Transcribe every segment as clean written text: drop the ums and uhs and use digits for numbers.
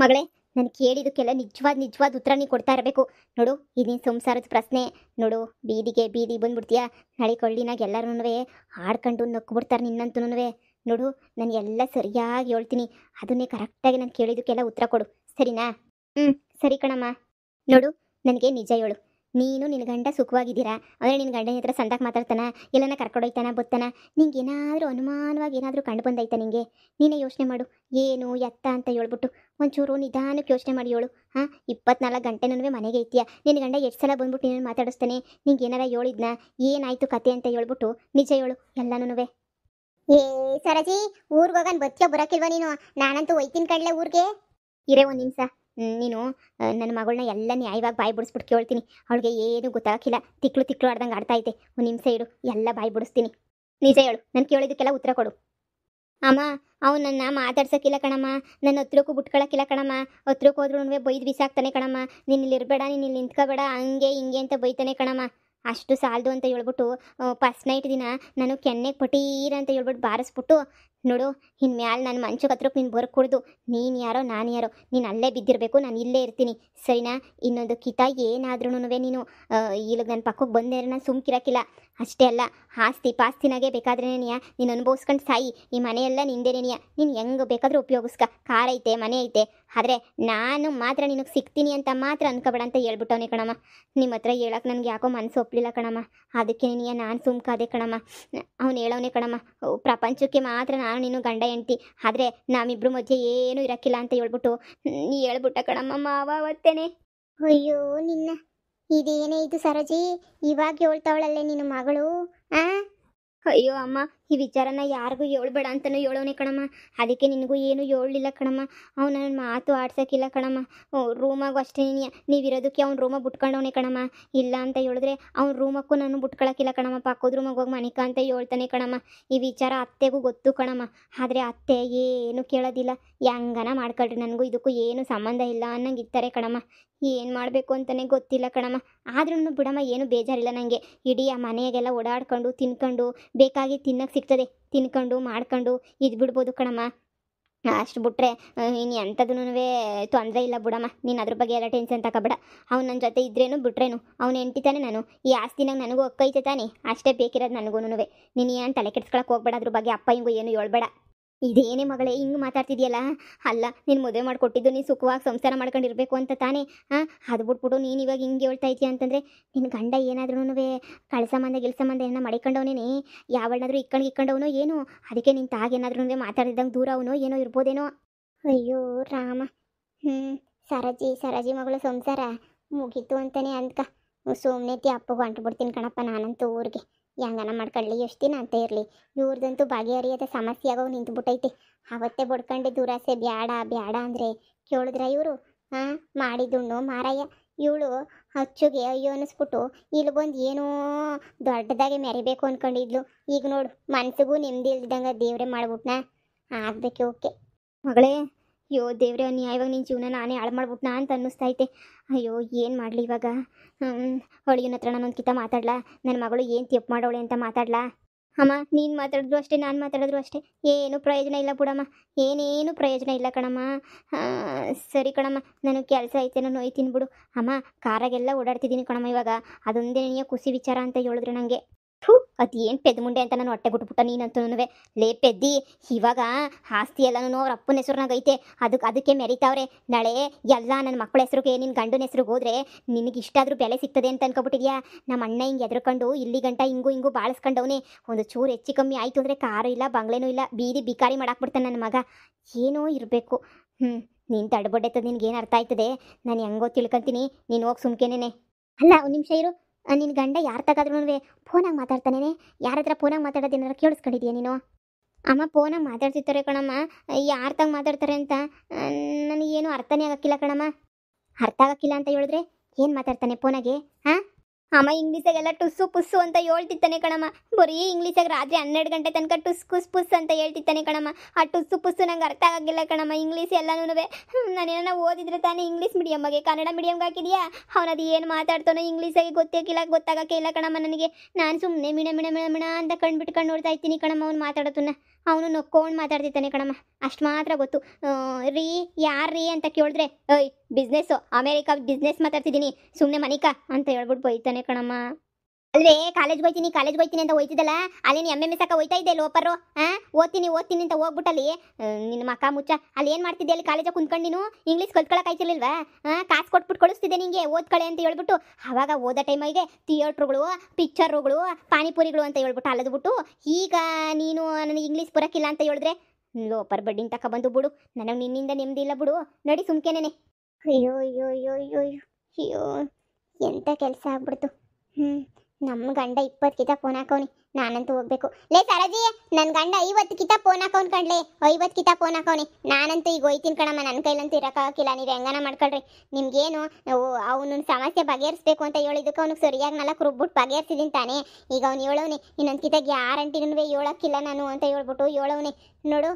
ಮಗಳೇ, ನಾನು ಕೇಳಿದಕ್ಕೆಲ್ಲ ನಿಜವಾದ ಉತ್ತರ ನೀ ಕೊಡ್ತಾ ಇರಬೇಕು. ನೋಡು, ಇದೇನು ಸಂಸಾರದ ಪ್ರಶ್ನೆ. ನೋಡು, ಬೀದಿ ಬಂದ್ಬಿಡ್ತೀಯಾ, ನಾಳೆ ಕೊಳ್ಳಿನಾಗ ಎಲ್ಲರೂ ಆಡ್ಕೊಂಡು ನಕ್ಬಿಡ್ತಾರೆ ನಿನ್ನಂತೂ. ನೋಡು, ನಾನು ಎಲ್ಲ ಸರಿಯಾಗಿ ಹೇಳ್ತೀನಿ, ಅದನ್ನೇ ಕರೆಕ್ಟಾಗಿ ನಾನು ಕೇಳಿದಕ್ಕೆಲ್ಲ ಉತ್ತರ ಕೊಡು, ಸರಿನಾ? ಹ್ಞೂ, ಸರಿ ಕಣಮ್ಮ. ನೋಡು, ನನಗೆ ನಿಜ ಹೇಳು, ನೀನು ನಿನ್ನ ಗಂಡ ಸುಖವಾಗಿದ್ದೀರಾ? ಅಂದರೆ ನಿನ್ನ ಗಂಡನ ಹತ್ರ ಸಂದಾಕ ಮಾತಾಡ್ತಾನ, ಎಲ್ಲನ ಕರ್ಕೊಂಡೋಯ್ತಾನ ಬತ್ತಾನ? ನಿಂಗೆ ಏನಾದರೂ ಅನುಮಾನವಾಗಿ ಏನಾದರೂ ಕಂಡು ಬಂದೈತಾ ನಿಂಗೆ? ನೀನೇ ಯೋಚನೆ ಮಾಡು, ಏನು ಎತ್ತ ಅಂತ ಹೇಳ್ಬಿಟ್ಟು ಒಂಚೂರು ನಿಧಾನಕ್ಕೆ ಯೋಚನೆ ಮಾಡಿ ಹೇಳು. ಹಾಂ, 24 ಗಂಟೆನೂ ಮನೆಗೆ ಐತೀಯ, ನಿನ್ನ ಗಂಡ ಎಷ್ಟು ಸಲ ಬಂದ್ಬಿಟ್ಟು ನೀನು ಮಾತಾಡಿಸ್ತಾನೆ? ನಿಂಗೆ ಏನಾರ ಹೇಳಿದ್ನಾ? ಏನಾಯ್ತು ಕತೆ ಅಂತ ಹೇಳ್ಬಿಟ್ಟು ನಿಜ ಹೇಳು ಎಲ್ಲನೂ. ಏ ಸರಜಿ, ಊರಿಗೆ ಹೋಗನ್ ಬಚ್ಚ ಬರೋಕಿಲ್ವ ನೀನು? ನಾನಂತೂ ಒಯ್ತೀನಿ ಕಡ್ಲೆ ಊರಿಗೆ. ಇರೇ ಒಂದು ನಿಮಿಷ, ನೀನು ನನ್ನ ಮಗಳನ್ನ ಎಲ್ಲ ನ್ಯಾಯವಾಗಿ ಬಾಯಿ ಬಿಡಿಸ್ಬಿಟ್ಟು ಕೇಳ್ತೀನಿ. ಅವಳಿಗೆ ಏನು ಗೊತ್ತಾಗಿಲ್ಲ, ತಿಕ್ಲು ಆಡ್ದಂಗೆ ಆಡ್ತಾ ಐತೆ. ಒಂದು ನಿಮಿಷ ಇಡು, ಎಲ್ಲ ಬಾಯಿ ಬಿಡಿಸ್ತೀನಿ. ನಿಜ ಹೇಳು, ನಾನು ಕೇಳಿದ್ದಕ್ಕೆಲ್ಲ ಉತ್ತರ ಕೊಡು. ಅಮ್ಮ, ಅವ್ನು ನನ್ನ ಮಾತಾಡ್ಸೋಕ್ಕಿಲ್ಲ ಕಣಮ್ಮ, ನನ್ನ ಹತ್ರಕ್ಕೂ ಬಿಟ್ಕೊಳಕ್ಕಿಲ್ಲ ಕಣಮ್ಮ. ಹತ್ರಕ್ಕೆ ಹೋದ್ರೂ ಬೈದು ಬಿಸಾಕ್ತಾನೆ ಕಣಮ್ಮ. ನೀನು ಇಲ್ಲಿ ಇರಬೇಡ, ನೀನು ಇಲ್ಲಿ ನಿಂತ್ಕೋಬೇಡ, ಹಂಗೆ ಹಿಂಗೆ ಅಂತ ಬೈತಾನೆ ಕಣಮ್ಮ. ಅಷ್ಟು ಸಾಲದು ಅಂತ ಹೇಳ್ಬಿಟ್ಟು ಫಸ್ಟ್ ನೈಟ್ ದಿನ ನಾನು ಕೆನ್ನೆಗೆ ಪಟೀರ ಅಂತ ಹೇಳ್ಬಿಟ್ಟು ಬಾರಿಸ್ಬಿಟ್ಟು, ನೋಡು, ಇನ್ಮ್ಯಾಲೆ ನಾನು ಮಂಚಕ್ಕೆ ಹತ್ರಕ್ಕೆ ನೀನು ಬರ್ಕೊಡ್ದು. ನೀನು ಯಾರೋ ನಾನು ಯಾರೋ, ನೀನು ಅಲ್ಲೇ ಬಿದ್ದಿರಬೇಕು, ನಾನು ಇಲ್ಲೇ ಇರ್ತೀನಿ, ಸರಿನಾ? ಇನ್ನೊಂದು ಕಿತ ಏನಾದ್ರೂ ನೀನು ಇಲ್ಲಿಗೆ ನನ್ನ ಪಕ್ಕಕ್ಕೆ ಬಂದೇ ನಾನು ಸುಮ್ಕಿರಕ್ಕಿಲ್ಲ. ಅಷ್ಟೇ ಅಲ್ಲ, ಆಸ್ತಿ ಪಾಸ್ತಿನಾಗೆ ಬೇಕಾದ್ರೇನೆಯಾ ನೀನು ಅನುಭವಿಸ್ಕೊಂಡು ಸಾಯಿ. ಈ ಮನೆಯೆಲ್ಲ ನಿಂದೇನೇನಿಯ, ನೀನು ಹೆಂಗೆ ಬೇಕಾದರೂ ಉಪಯೋಗಿಸ್ಕ. ಕಾರ್ ಐತೆ, ಮನೆ ಐತೆ, ಆದರೆ ನಾನು ಮಾತ್ರ ನಿನಗೆ ಸಿಗ್ತೀನಿ ಅಂತ ಮಾತ್ರ ಅನ್ಕೋಬೇಡ ಅಂತ ಹೇಳ್ಬಿಟ್ಟವನೇ ಕಣಮ್ಮ. ನಿಮ್ಮ ಹತ್ರ ಹೇಳಕ್ಕೆ ನನಗೆ ಯಾಕೋ ಮನಸ್ಸು ಒಪ್ಪಲಿಲ್ಲ ಕಣಮ್ಮ. ಅದಕ್ಕೆ ನೀನು ನಾನು ಸುಮ್ಕಾದೆ ಕಣಮ್ಮ. ಅವ್ನು ಹೇಳೋನೆ ಕಣಮ್ಮ, ಪ್ರಪಂಚಕ್ಕೆ ಮಾತ್ರ ನಾನು ನೀನು ಗಂಡ ಹೆಂಡ್ತಿ, ಆದರೆ ನಾವಿಬ್ರು ಮಧ್ಯೆ ಏನೂ ಇರೋಕ್ಕಿಲ್ಲ ಅಂತ ಹೇಳ್ಬಿಟ್ಟು ನೀ ಹೇಳ್ಬಿಟ್ಟ ಕಣಮ್ಮ ಮಾವ ಅವತ್ತೇನೆ. ಅಯ್ಯೋ ನಿನ್ನ, ಇದೇನೇ ಇದು ಸರೋಜಿ, ಇವಾಗ ಹೇಳ್ತಾವಳಲ್ಲೇ ನಿನ್ನ ಮಗಳು? ಆ ಅಯ್ಯೋ ಅಮ್ಮ, ಈ ವಿಚಾರನ ಯಾರಿಗೂ ಹೇಳ್ಬೇಡ ಅಂತಲೂ ಹೇಳೋನೆ ಕಣಮ್ಮ. ಅದಕ್ಕೆ ನಿನಗೂ ಏನು ಹೇಳಲಿಲ್ಲ ಕಣಮ್ಮ. ಅವ್ನು ನನ್ನ ಮಾತು ಆಡ್ಸೋಕ್ಕಿಲ್ಲ ಕಣಮ್ಮ. ರೂಮಾಗೂ ಅಷ್ಟೇ, ನೀವಿರೋದಕ್ಕೆ ಅವ್ನು ರೂಮಾಗ ಬಿಟ್ಕೊಂಡವನೇ ಕಣಮ್ಮ. ಇಲ್ಲ ಅಂತ ಹೇಳಿದ್ರೆ ಅವ್ನ ರೂಮಕ್ಕೂ ನಾನು ಬಿಟ್ಕೊಳಕ್ಕಿಲ್ಲ ಕಣಮ್ಮ. ಪಕ್ಕದ ರೂಮಾಗ ಹೋಗಿ ಮನಿಕ ಅಂತ ಹೇಳ್ತಾನೆ ಕಣಮ್ಮ. ಈ ವಿಚಾರ ಅತ್ತೆಗೂ ಗೊತ್ತು ಕಣಮ್ಮ, ಆದರೆ ಅತ್ತೆ ಏನು ಕೇಳೋದಿಲ್ಲ. ಹೆಂಗನ ಮಾಡ್ಕೊಳ್ರಿ, ನನಗೂ ಇದಕ್ಕೂ ಏನು ಸಂಬಂಧ ಇಲ್ಲ ಅನ್ನಂಗೆ ಇರ್ತಾರೆ ಕಣಮ್ಮ. ಏನು ಮಾಡಬೇಕು ಅಂತಲೇ ಗೊತ್ತಿಲ್ಲ ಕಣಮ್ಮ. ಆದ್ರೂ ಬಿಡಮ್ಮ, ಏನು ಬೇಜಾರಿಲ್ಲ ನನಗೆ. ಇಡೀ ಆ ಮನೆಯಾಗೆಲ್ಲ ಓಡಾಡ್ಕೊಂಡು ತಿನ್ಕೊಂಡು ಬೇಕಾಗಿ ತಿನ್ನಕ್ಕೆ ಸಿಗ್ತದೆ, ತಿನ್ಕೊಂಡು ಮಾಡ್ಕೊಂಡು ಇದು ಬಿಡ್ಬೋದು ಕಣಮ್ಮ. ಅಷ್ಟು ಬಿಟ್ರೆ ಇನ್ನು ಎಂಥದೂ ತೊಂದರೆ ಇಲ್ಲ ಬಿಡಮ್ಮ. ನೀನು ಅದ್ರ ಬಗ್ಗೆ ಎಲ್ಲ ಟೆನ್ಷನ್ ತಗೋಬೇಡ. ಅವ್ನು ನನ್ನ ಜೊತೆ ಇದ್ರೇನು ಬಿಟ್ರೇನು, ಅವ್ನು ಹೆಂಡ್ತಿತಾನೆ ನಾನು. ಈ ಆಸ್ತಿನಾಗ ನನಗೂ ಒಕ್ಕೈತೆ ತಾನೆ, ಅಷ್ಟೇ ಬೇಕಿರೋದು ನನಗೂ. ನೀನು ಏನು ತಲೆ ಕೆಡ್ಸ್ಕೊಳಕ್ಕೆ ಹೋಗ್ಬೇಡ, ಅದ್ರ ಬಗ್ಗೆ ಅಪ್ಪ ಹಿಂಗೂ ಏನು ಹೇಳ್ಬೇಡ. ಇದೇನೇ ಮಗಳೇ ಹಿಂಗೆ ಮಾತಾಡ್ತಿದ್ಯಲ್ಲ? ಅಲ್ಲ, ನೀನು ಮದುವೆ ಮಾಡಿಕೊಟ್ಟಿದ್ದು ನೀನು ಸುಖವಾಗಿ ಸಂಸಾರ ಮಾಡ್ಕೊಂಡಿರ್ಬೇಕು ಅಂತ ತಾನೇ? ಹಾಂ, ಅದು ಬಿಟ್ಬಿಟ್ಟು ನೀನು ಇವಾಗ ಹಿಂಗೆ ಹೇಳ್ತಾ ಇದೀಯ ಅಂತಂದರೆ, ನಿನ್ನ ಗಂಡ ಏನಾದ್ರೂ ಗಿಲ್ಸಂಬಂಧ ಏನ ಮಡಿಕೊಂಡವನೇನೆ, ಯಾವಳಾದ್ರೂ ಇಕ್ಕೊಂಡವನೋ ಏನು? ಅದಕ್ಕೆ ನಿನ್ನ ತಾಗೇನಾದ್ರೂ ಮಾತಾಡಿದಂಗೆ ದೂರ ಅವನೋ ಏನೋ ಇರ್ಬೋದೇನೋ. ಅಯ್ಯೋ ರಾಮ. ಸರಜಿ ಮಗಳು ಸಂಸಾರ ಮುಗೀತು ಅಂತಾನೆ ಅಂದ್ಕ. ಸುಮ್ಮನೆ ಅಪ್ಪಗೂ ಅಂಟ್ಬಿಡ್ತೀನಿ ಕಣಪ್ಪ ನಾನಂತೂ ಊರಿಗೆ. ಹೆಂಗನ ಮಾಡ್ಕೊಳ್ಳಿ, ಎಷ್ಟು ದಿನ ಅಂತ ಇರಲಿ. ಇವ್ರದಂತೂ ಬಗೆಹರಿಯದ ಸಮಸ್ಯೆ ಆಗೋ ನಿಂತುಬಿಟ್ಟೈತೆ. ಅವತ್ತೇ ಬಡ್ಕೊಂಡೆ ದುರಾಸೆ ಬ್ಯಾಡ ಅಂದರೆ ಕೇಳಿದ್ರ ಇವರು? ಹಾಂ, ಮಾಡಿದುಣ್ಣು ಮಾರಾಯ. ಇವಳು ಅಚ್ಚುಗೆ ಅಯ್ಯೋ ಅನ್ನಿಸ್ಬಿಟ್ಟು ಇಲ್ಲಿ ಬಂದು ಏನೋ ದೊಡ್ಡದಾಗೆ ಮೆರಿಬೇಕು ಅಂದ್ಕೊಂಡಿದ್ಲು. ಈಗ ನೋಡು, ಮನ್ಸಿಗೂ ನೆಮ್ಮದಿ ಇಲ್ದಿದ್ದಂಗೆ ದೇವ್ರೆ ಮಾಡ್ಬಿಟ್ನಾ. ಆಗಬೇಕು ಓಕೆ ಮಗಳೇ. ಅಯ್ಯೋ ದೇವ್ರೆ, ಇವಾಗ ನಿನ್ನ ಜೀವನ ನಾನೇ ಹಾಳು ಮಾಡ್ಬಿಟ್ನಾ ಅಂತ ಅನ್ನಿಸ್ತೈತೆ. ಅಯ್ಯೋ ಏನು ಮಾಡಲಿ ಇವಾಗ? ಅವಳಿಗಿನ ಹತ್ರ ನಾನೊಂದು ಕಿತ ಮಾತಾಡ್ಲಾ? ನನ್ನ ಮಗಳು ಏನು ತಪ್ಪು ಮಾಡೋಳೆ ಅಂತ ಮಾತಾಡ್ಲಾ? ಅಮ್ಮ, ನೀನು ಮಾತಾಡಿದ್ರು ಅಷ್ಟೇ, ನಾನು ಮಾತಾಡಿದ್ರು ಅಷ್ಟೇ, ಏನು ಪ್ರಯೋಜನ ಇಲ್ಲ ಬಿಡಮ್ಮ. ಏನೇನು ಪ್ರಯೋಜನ ಇಲ್ಲ ಕಣಮ್ಮ. ಸರಿ ಕಣಮ್ಮ, ನನಗೆ ಕೆಲಸ ಐತೆ, ನಾನು ಹೋಯ್ತೀನಿ ಬಿಡು. ಅಮ್ಮ, ಕಾರಾಗೆಲ್ಲ ಓಡಾಡ್ತಿದ್ದೀನಿ ಕಣಮ್ಮ ಇವಾಗ. ಅದೊಂದೇ ನೀನು ಖುಷಿ ವಿಚಾರ ಅಂತ ಹೇಳಿದ್ರು ನನಗೆ. ಅದು ಏನು ಪೆದ್ದು ಮುಂಡೆ ಅಂತ ನಾನು ಹೊಟ್ಟೆ ಬಿಟ್ಬಿಟ್ಟ ನೀನಂತೂ. ಲೇ ಪೆದ್ದಿ, ಇವಾಗ ಆಸ್ತಿ ಎಲ್ಲನೂ ಅವ್ರ ಅಪ್ಪನ ಹೆಸ್ರುನಾಗ ಐತೆ, ಅದಕ್ಕೆ ಮೆರಿತಾವ್ರೆ. ನಾಳೆ ಎಲ್ಲ ನನ್ನ ಮಕ್ಕಳ ಹೆಸ್ರಿಗೆ, ನಿನ್ನ ಗಂಡನ ಹೆಸ್ರಿಗೆ ಹೋದ್ರೆ ನಿನಗೆ ಇಷ್ಟಾದರೂ ಬೆಲೆ ಸಿಗ್ತದೆ ಅಂತ ಅನ್ಕೊಬಿಟ್ಟಿದ್ಯಾ? ನಮ್ಮ ಅಣ್ಣ ಹಿಂಗೆ ಎದ್ರಕೊಂಡು ಇಲ್ಲಿ ಗಂಟ ಹಿಂಗೂ ಬಾಳಿಸ್ಕೊಂಡವನೇ. ಒಂದು ಚೂರು ಹೆಚ್ಚು ಕಮ್ಮಿ ಆಯಿತು ಅಂದರೆ ಕಾರು ಇಲ್ಲ, ಬಂಗ್ಲೆನೂ ಇಲ್ಲ, ಬೀದಿ ಬಿಕಾರಿ ಮಾಡಾಕ್ಬಿಡ್ತಾನೆ ನನ್ನ ಮಗ. ಏನೋ ಇರಬೇಕು. ನೀನು ತಡ್ಬೊಡ್ಡೆತ್ತದ, ನಿನ್ಗೇನು ಅರ್ಥ ಆಯ್ತದೆ? ನಾನು ಹೆಂಗೋ ತಿಳ್ಕೊತೀನಿ, ನೀನು ಹೋಗಿ ಸುಮ್ಕೇನೇನೆ. ಅಲ್ಲ, ಒಂದು ನಿಮಿಷ ಇರು. ನಿನ್ನ ಗಂಡ ಯಾರು ತಗಾದ್ರೂ ಫೋನಾಗಿ ಮಾತಾಡ್ತಾನೇನೆ. ಯಾರ ಹತ್ರ ಫೋನಾಗಿ ಮಾತಾಡೋದೇನಾರು ಕೇಳಿಸ್ಕೊಂಡಿದ್ಯಾ ನೀನು? ಅಮ್ಮ, ಫೋನಾಗಿ ಮಾತಾಡ್ತಿರ್ತಾರೆ ಕಣಮ್ಮ. ಯಾರು ತಗ ಮಾತಾಡ್ತಾರೆ ಅಂತ ನನಗೇನು ಅರ್ಥನೇ ಆಗಕ್ಕಿಲ್ಲ ಕಣಮ್ಮ. ಅರ್ಥ ಆಗಕ್ಕಿಲ್ಲ ಅಂತ ಹೇಳಿದ್ರೆ ಏನು ಮಾತಾಡ್ತಾನೆ ಫೋನಾಗೆ? ಹಾಂ, ಅಮ್ಮ ಇಂಗ್ಲೀಷಾಗೆಲ್ಲ ಟುಸ್ಸು ಪುಸ್ಸು ಅಂತ ಹೇಳ್ತಿತ್ತಾನೆ ಕಣಮ್ಮ. ಬರೀ ಇಂಗ್ಲೀಷಾಗ ರಾತ್ರಿ 12 ಗಂಟೆ ತನಕ ಟುಸ್ ಕುಸ್ ಪುಸ್ ಅಂತ ಹೇಳ್ತಿತ್ತಾನೆ ಕಣಮ್ಮ. ಆ ಟುಸ್ಸು ಪುಸ್ಸು ನಂಗೆ ಅರ್ಥ ಆಗಿಲ್ಲ ಕಣಮ್ಮ. ಇಂಗ್ಲೀಷ್ ಎಲ್ಲನೂ ನಾನೇನ ಓದಿದ್ರೆ ತಾನೇ ಇಂಗ್ಲೀಷ್ ಮೀಡಿಯಮ್ಗೆ ಕನ್ನಡ ಮೀಡಿಯಮ್ಗೆ ಹಾಕಿದ್ಯಾ. ಅವನದು ಏನು ಮಾತಾಡ್ತಾನೋ ಇಂಗ್ಲೀಷಾಗಿ ಗೊತ್ತಾಗಕ್ಕೆ ಇಲ್ಲ ಕಣಮ್ಮ ನನಗೆ. ನಾನು ಸುಮ್ಮನೆ ಮಿಣ ಅಂತ ಕಣ್ಬಿಟ್ಟು ನೋಡ್ತಾ ಇರ್ತೀನಿ ಕಣಮ್ಮ. ಅವ್ನು ಮಾತಾಡೋತನ್ನ ಅವನು ನಕ್ಕೊಂಡು ಮಾತಾಡ್ತಿದ್ದಾನೆ ಕಣಮ್ಮ. ಅಷ್ಟು ಮಾತ್ರ ಗೊತ್ತು. ರೀ ಯಾರ್ರೀ ಅಂತ ಕೇಳಿದ್ರೆ ಓಯ್ ಬಿಸ್ನೆಸ್ಸು ಅಮೇರಿಕಾ ಬಿಸ್ನೆಸ್ ಮಾತಾಡ್ತಿದ್ದೀನಿ ಸುಮ್ಮನೆ ಮನಿಕಾ ಅಂತ ಹೇಳ್ಬಿಟ್ಟು ಬೈತಾನೆ ಕಣಮ್ಮ. ಅಲ್ವೇ ಕಾಲೇಜ್ಗೆ ಹೋಯ್ತೀನಿ ಅಂತ ಹೋಯ್ತಿದ್ದಲ್ಲ, ಅಲ್ಲೇನು MMS ಹೋಯ್ತಾ ಇದ್ದೆ ಲೋಪರು. ಓದ್ತೀನಿ ಅಂತ ಹೋಗ್ಬಿಟ್ಟಲ್ಲಿ ನಿನ್ನ ಮಕ್ಕ ಮುಚ್ಚ ಅಲ್ಲಿ ಏನು ಮಾಡ್ತಿದ್ದೆ ಅಲ್ಲಿ ಕಾಲೇಜಾಗ ಕುಂತ್ಕೊಂಡು ನೀನು ಇಂಗ್ಲೀಷ್ ಕಲ್ತ್ಕೊಳಕ್ಕಾಯ್ತಿರ್ಲಿಲ್ವಾ? ಕಾಸು ಕೊಟ್ಬಿಟ್ಟು ಕಳಿಸ್ತಿದ್ದೆ ನಿಂಗೆ ಓದ್ಕಳೆ ಅಂತ ಹೇಳ್ಬಿಟ್ಟು. ಆವಾಗ ಓದೋ ಟೈಮಿಗೆ ಥಿಯೇಟ್ರುಗಳು ಪಿಕ್ಚರುಗಳು ಪಾನಿಪುರಿಗಳು ಅಂತ ಹೇಳ್ಬಿಟ್ಟು ಅಲ್ಲದ್ಬಿಟ್ಟು ಈಗ ನೀನು ನನಗೆ ಇಂಗ್ಲೀಷ್ ಬರೋಕ್ಕಿಲ್ಲ ಅಂತ ಹೇಳಿದ್ರೆ ಲೋಪರ್ ಬಡ್ಡಿನ ತಕ ಬಂದು ಬಿಡು. ನನಗೆ ನಿನ್ನಿಂದ ನೆಮ್ಮದಿ ಇಲ್ಲ ಬಿಡು. ನಡಿ ಸುಮ್ಕೆನೇನೆ. ಅಯ್ಯೋ ಅಯ್ಯೋ ಅಯ್ಯೋ ಅಯ್ಯೋ ಅಯ್ಯೋ ಎಂಥ ಕೆಲಸ ಆಗ್ಬಿಡ್ತು. ನಮ್ಮ ಗಂಡ 20 ಕಿತ ಫೋನ್ ಹಾಕವ್ನಿ. ನಾನಂತೂ ಹೋಗ್ಬೇಕು. ಲೇ ಸರಜಿ, ನನ್ನ ಗಂಡ 50 ಕಿತ ಫೋನ್ ಹಾಕವ್ನು ಕಣ್ಲೆ. 50 ಕಿತ ಫೋನ್ ಹಾಕವ್ನಿ. ನಾನಂತೂ ಈಗ ಹೋಯ್ತೀನಿ ಕಣಮ್ಮ. ನನ್ನ ಕೈಲಂತೂ ಇರೋಕ್ಕಾಗಿಲ್ಲ. ನೀವು ಹೆಂಗನ ಮಾಡ್ಕೊಳ್ರಿ. ನಿಮ್ಗೇನು ಅವನು ಸಮಸ್ಯೆ ಬಗೆಹರಿಸ್ಬೇಕು ಅಂತ ಹೇಳಿದ್ದಕ್ಕೆ ಅವ್ನಿಗೆ ಸರಿಯಾಗಿ 4 ರುಬ್ಬಿಟ್ಟು ಬಗೆಹರಿಸಿದೀನಿ ತಾನೇ. ಈಗ ಅವ್ನು ಹೇಳವ್ನಿ ಇನ್ನೊಂದು ಕಿತ ಗ್ಯಾರಂಟಿನೂ ಹೇಳೋಕ್ಕಿಲ್ಲ ನಾನು ಅಂತ ಹೇಳ್ಬಿಟ್ಟು ಹೇಳವ್ನಿ. ನೋಡು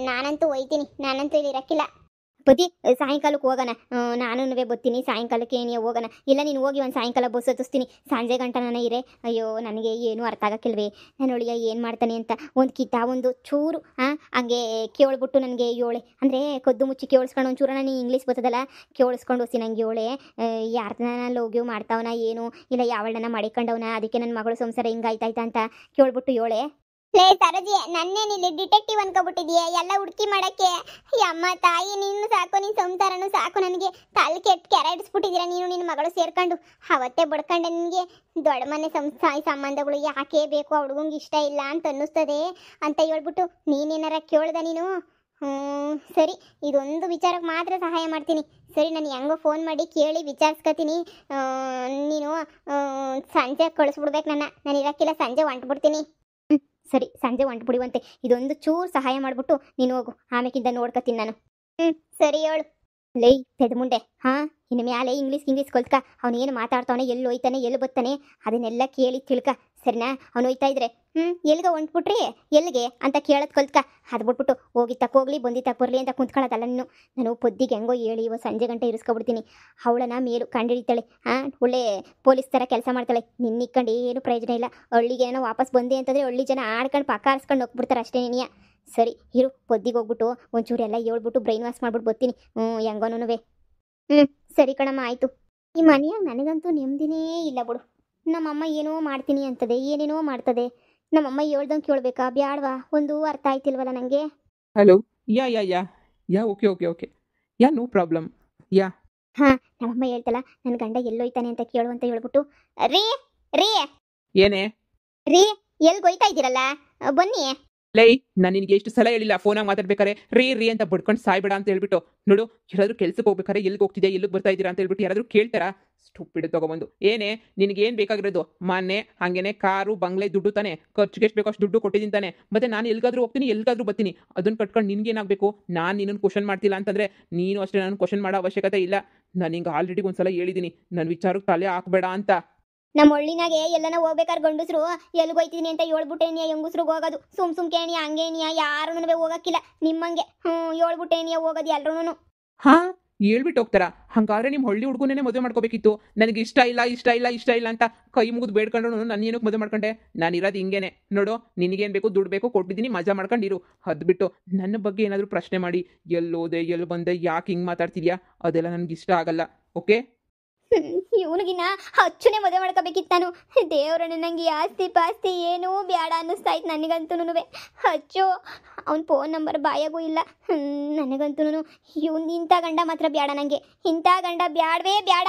ನಾನಂತೂ ಹೋಯ್ತೀನಿ. ನಾನಂತೂ ಇಲ್ಲಿ ಇರೋಕ್ಕಿಲ್ಲ. ಬತ್ತಿ ಸಾಯಂಕಾಲಕ್ಕೆ ಹೋಗೋಣ. ನಾನು ಬರ್ತೀನಿ ಸಾಯಂಕಾಲಕ್ಕೆ. ನೀವು ಹೋಗೋಣ. ಇಲ್ಲ ನೀನು ಹೋಗಿ ಒಂದು ಸಾಯಂಕಾಲ ಬಸ್ ಹತ್ತಿಸ್ತೀನಿ. ಸಂಜೆ ಗಂಟ ನಾನು ಇರೇ. ಅಯ್ಯೋ ನನಗೆ ಏನೂ ಅರ್ಥ ಆಗಕ್ಕಿಲ್ವೇ. ನಾನು ಒಳಿಯ ಏನು ಮಾಡ್ತಾನೆ ಅಂತ ಒಂದು ಕಿತ ಒಂದು ಚೂರು ಹಂಗೆ ಕೇಳ್ಬಿಟ್ಟು ನನಗೆ ಏಳೆ ಅಂದರೆ ಕದ್ದು ಮುಚ್ಚಿ ಕೇಳಿಸ್ಕೊಂಡು ಒಂಚೂರು ನಾನು ಇಂಗ್ಲೀಷ್ ಬರ್ತದಲ್ಲ ಕೇಳಿಸ್ಕೊಂಡು ಹೋಸಿ ನಂಗೆ ಏಳೆ ಯಾರ್ದನ ಲೋಗ್ಯೂ ಮಾಡ್ತಾವನ ಏನು ಇಲ್ಲ ಯಾವಳನ್ನ ಮಾಡಿಕೊಂಡವನ ಅದಕ್ಕೆ ನನ್ನ ಮಗಳು ಸಂಸಾರ ಹಿಂಗಾಯ್ತಾಯ್ತಾ ಅಂತ ಕೇಳ್ಬಿಟ್ಟು ಏಳೆ. ಲೇ ಸರಜಿ, ನನ್ನೇನಿಲ್ಲಿ ಡಿಟೆಕ್ಟಿವ್ ಅನ್ಕೊಬಿಟ್ಟಿದೀಯ ಎಲ್ಲ ಹುಡುಕಿ ಮಾಡಕ್ಕೆ. ಅಮ್ಮ ತಾಯಿ ನೀನು ಸಾಕು, ನಿನ್ನ ಸಂಸಾರನು ಸಾಕು. ನನಗೆ ತಲೆ ಕೆಟ್ಟು ಕೆರಡಿಸ್ಬಿಟ್ಟಿದ್ದೀರ ನೀನು ನಿನ್ನ ಮಗಳು ಸೇರ್ಕೊಂಡು. ಅವತ್ತೇ ಬಡ್ಕೊಂಡೆ ನಿನಗೆ ದೊಡ್ಡ ಮನೆ ಸಂಬಂಧಗಳು ಯಾಕೆ ಬೇಕು, ಆ ಹುಡುಗಂಗೆ ಇಷ್ಟ ಇಲ್ಲ ಅಂತ ಅನ್ನಿಸ್ತದೆ ಅಂತ ಹೇಳ್ಬಿಟ್ಟು ನೀನೇನಾರ ಕೇಳ್ದ ನೀನು? ಸರಿ, ಇದೊಂದು ವಿಚಾರಕ್ಕೆ ಮಾತ್ರ ಸಹಾಯ ಮಾಡ್ತೀನಿ. ಸರಿ, ನಾನು ಹೆಂಗೋ ಫೋನ್ ಮಾಡಿ ಕೇಳಿ ವಿಚಾರಿಸ್ಕೊತೀನಿ. ನೀನು ಸಂಜೆ ಕಳಿಸ್ಬಿಡ್ಬೇಕು ನಾನು ಇರೋಕ್ಕಿಲ್ಲ. ಸಂಜೆ ಹೊಂಟ್ಬಿಡ್ತೀನಿ. ಸರಿ, ಸಂಜೆ ಹೊಂಟ್ಬಿಡುವಂತೆ. ಇದೊಂದು ಚೂರು ಸಹಾಯ ಮಾಡಿಬಿಟ್ಟು ನೀನು ಹೋಗು. ಆಮೇಕಿಂದ ನೋಡ್ಕೊತೀನಿ ನಾನು. ಸರಿ ಹೇಳು. ಲೈ ಪೆದಮುಂಡೆ, ಇನ್ನು ಮ್ಯಾಲೆ ಇಂಗ್ಲೀಷ್ ಕಲ್ತ್ಕ. ಅವನು ಏನು ಮಾತಾಡ್ತಾವನೆ, ಎಲ್ಲಿ ಹೋಯ್ತಾನೆ ಎಲ್ಲಿ ಬರ್ತಾನೆ ಅದನ್ನೆಲ್ಲ ಕೇಳಿ ತಿಳ್ಕ. ಸರಿನಾ? ಅವ್ನು ಹೋಯ್ತಾ ಇದ್ರೆ ಎಲ್ಗ ಹೊಂಟ್ಬಿಟ್ರಿ ಎಲ್ಲಿಗೆ ಅಂತ ಕೇಳೋದು ಕಲ್ತ್ಕ. ಅದು ಬಿಟ್ಬಿಟ್ಟು ಹೋಗಿ ತಕ್ಕೋಗ್ಲಿ ಬಂದು ತಕ್ಕೊರ್ಲಿ ಅಂತ ಕುಂತ್ಕೊಳ್ಳೋದಲ್ಲ ನೀನು. ನಾನು ಪೊದ್ದಿಗೆ ಹೆಂಗೋ ಹೇಳಿ ಇವತ್ತು ಸಂಜೆ ಗಂಟೆ ಇರಿಸ್ಕೊಬಿಡ್ತೀನಿ. ಅವಳನ್ನ ಮೇಲು ಕಂಡಿಡಿತಾಳೆ. ಒಳ್ಳೆ ಪೊಲೀಸ್ ಥರ ಕೆಲಸ ಮಾಡ್ತಾಳೆ. ನಿನ್ನಿಕ್ಕೊಂಡು ಏನು ಪ್ರಯೋಜನ ಇಲ್ಲ. ಹಳ್ಳಿಗೆ ಏನೋ ವಾಪಸ್ ಬಂದೆ ಅಂತಂದರೆ ಹಳ್ಳಿ ಜನ ಆಡ್ಕೊಂಡು ಪಕ್ಕ ಆರಿಸ್ಕೊಂಡು ಹೋಗ್ಬಿಡ್ತಾರೆ ಅಷ್ಟೇ ನೀನಿಯ. ಸರಿ ಇರು, ಪೊದ್ದಿಗೆ ಹೋಗ್ಬಿಟ್ಟು ಒಂಚೂರು ಎಲ್ಲ ಹೇಳ್ಬಿಟ್ಟು ಬ್ರೈನ್ ವಾಶ್ ಮಾಡ್ಬಿಟ್ಟು ಬರ್ತೀನಿ. ಹೆಂಗೋನುವೆ. ಸರಿ ಕಣಮ್ಮ, ಆಯಿತು. ಈ ಮನೆಯಾಗ ನನಗಂತೂ ನೆಮ್ಮದಿನೇ ಇಲ್ಲ ಬಿಡು. ನಮ್ಮಮ್ಮ ಏನೋ ಮಾಡ್ತೀನಿ ಅಂತದೆ, ಏನೇನೋ ಮಾಡ್ತದೆ. ನಮ್ಮಮ್ಮ ಹೇಳ್ದಂಗೆ ಕೇಳಬೇಕಾ ಬ್ಯಾಡ್ವಾ? ಒಂದು ಅರ್ಥ ಆಯ್ತಿಲ್ವಲ್ಲ ನನಗೆ. Hello. Yeah okay yeah no problem. Yeah ನಮ್ಮಮ್ಮ ಹೇಳ್ತಲ್ಲ ನನ್ನ ಗಂಡ ಎಲ್ಲೋಯ್ತಾನೆ ಅಂತ ಕೇಳು ಅಂತ ಹೇಳ್ಬಿಟ್ಟು. ರೀ ರೀ ಏನೇ ರೀ ಎಲ್ಗೋಯ್ತಾ ಇದ್ದೀರಲ್ಲ, ಬನ್ನಿ. ಲೈ, ನಾನು ನಿನಗೆ ಎಷ್ಟು ಸಲ ಹೇಳಿಲ್ಲ ಫೋನಾಗ ಮಾತಾಡ್ಬೇಕಾರೆ ರೀ ಅಂತ ಬಡ್ಕೊಂಡು ಸಾಯ್ಬೇಡ ಅಂತ ಹೇಳ್ಬಿಟ್ಟು. ನೋಡು, ಯಾರಾದ್ರೂ ಕೆಲ್ಸಕ್ಕೆ ಹೋಗ್ಬೇಕಾರೆ ಎಲ್ಲಿಗೆ ಹೋಗ್ತಿದ್ಯಾ ಎಲ್ಲಿಗೆ ಬರ್ತಾ ಇದ್ದೀರಾ ಅಂತ ಹೇಳ್ಬಿಟ್ಟು ಯಾರಾದ್ರೂ ಕೇಳ್ತಾರಾ? ಸ್ಟುಪಿಡ್ ತಗೊಬಂದು. ಏನೇ ನಿನಗೇನು ಬೇಕಾಗಿರೋದು? ಮೊನ್ನೆ ಹಾಗೇನೆ ಕಾರು ಬಂಗ್ಲೆ ದುಡ್ಡು ತಾನೆ, ಖರ್ಚಿಗೆ ಎಷ್ಟು ಬೇಕೋ ಅಷ್ಟು ದುಡ್ಡು ಕೊಟ್ಟಿದ್ದೀನಿ ತಾನೆ. ಮತ್ತೆ ನಾನು ಎಲ್ಲಿಗಾದ್ರೂ ಹೋಗ್ತೀನಿ ಎಲ್ಲಿಗಾದ್ರೂ ಬರ್ತೀನಿ. ಅದನ್ನು ಕಟ್ಕೊಂಡು ನಿನ್ಗೇನಾಗಬೇಕು? ನಾನು ನಿನ್ನನ್ನು ಕ್ವಶನ್ ಮಾಡ್ತಿಲ್ಲ ಅಂತಂದರೆ ನೀನು ಅಷ್ಟೇ ನಾನು ಕ್ವಶನ್ ಮಾಡೋ ಅವಶ್ಯಕತೆ ಇಲ್ಲ. ನಾನು ಹಿಂಗೆ ಆಲ್ರೆಡಿ ಒಂದ್ಸಲ ಹೇಳಿದ್ದೀನಿ, ನನ್ನ ವಿಚಾರಕ್ಕೆ ತಲೆ ಹಾಕಬೇಡ ಅಂತ. ನಮ್ಮ ಹಳ್ಳಿನಾಗೆ ಎಲ್ಲನ ಹೋಗ್ಬೇಕಾದ್ರೆ ಗಂಡಸ್ರು ಎಲ್ಗೋಯ್ತೀನಿ ಅಂತ ಹೇಳ್ಬಿಟ್ಟೇನಿಯ. ಹೆಂಗಸ್ರಿಗೆ ಹೋಗೋದು ಸುಮ್ಕೇಣಿಯ ಹಂಗೇನಿಯ ಯಾರೂ ಹೋಗಕ್ಕಿಲ್ಲ ನಿಮ್ಮಂಗೆ. ಹೇಳ್ಬಿಟ್ಟೇನಿಯ ಹೋಗೋದು ಎಲ್ರೂ. ಹೇಳ್ಬಿಟ್ಟು ಹೋಗ್ತಾರ? ಹಂಗಾದ್ರೆ ನಿಮ್ಮ ಹಳ್ಳಿ ಹುಡುಗನೇ ಮದುವೆ ಮಾಡ್ಕೋಬೇಕಿತ್ತು. ನನಗೆ ಇಷ್ಟ ಇಲ್ಲ ಅಂತ ಕೈ ಮುಗಿದು ಬೇಡ್ಕೊಂಡು ನಾನು ಏನಕ್ಕೆ ಮದುವೆ ಮಾಡ್ಕೊಂಡೆ? ನಾನು ಇರೋದು ಹಿಂಗೇನೆ. ನೋಡು, ನಿನಗೇನು ಬೇಕು ದುಡ್ಡು ಬೇಕು ಕೊಟ್ಟಿದ್ದೀನಿ, ಮಜಾ ಮಾಡ್ಕೊಂಡಿರು. ಅದು ಬಿಟ್ಟು ನನ್ನ ಬಗ್ಗೆ ಏನಾದರೂ ಪ್ರಶ್ನೆ ಮಾಡಿ ಎಲ್ಲೋದೆ ಎಲ್ಲಿ ಬಂದೆ ಯಾಕೆ ಹಿಂಗೆ ಮಾತಾಡ್ತಿದ್ಯಾ ಅದೆಲ್ಲ ನನಗೆ ಇಷ್ಟ ಆಗಲ್ಲ. ಓಕೆ? ಇವನಿಗಿನ್ನ ಅಚ್ಚುನೇ ಮದುವೆ ಮಾಡ್ಕೋಬೇಕಿತ್ತು ನಾನು. ದೇವ್ರಣ್ಣ ನಂಗೆ ಆಸ್ತಿ ಪಾಸ್ತಿ ಏನೂ ಬೇಡ ಅನ್ನಿಸ್ತಾಯ್ತು ನನಗಂತೂ. ಅಚ್ಚು ಅವ್ನ ಫೋನ್ ನಂಬರ್ ಬಾಯಾಗೂ ಇಲ್ಲ ನನಗಂತೂ. ಇಂಥ ಗಂಡ ಮಾತ್ರ ಬೇಡ ನನಗೆ. ಇಂಥ ಗಂಡ ಬ್ಯಾಡವೇ ಬೇಡ.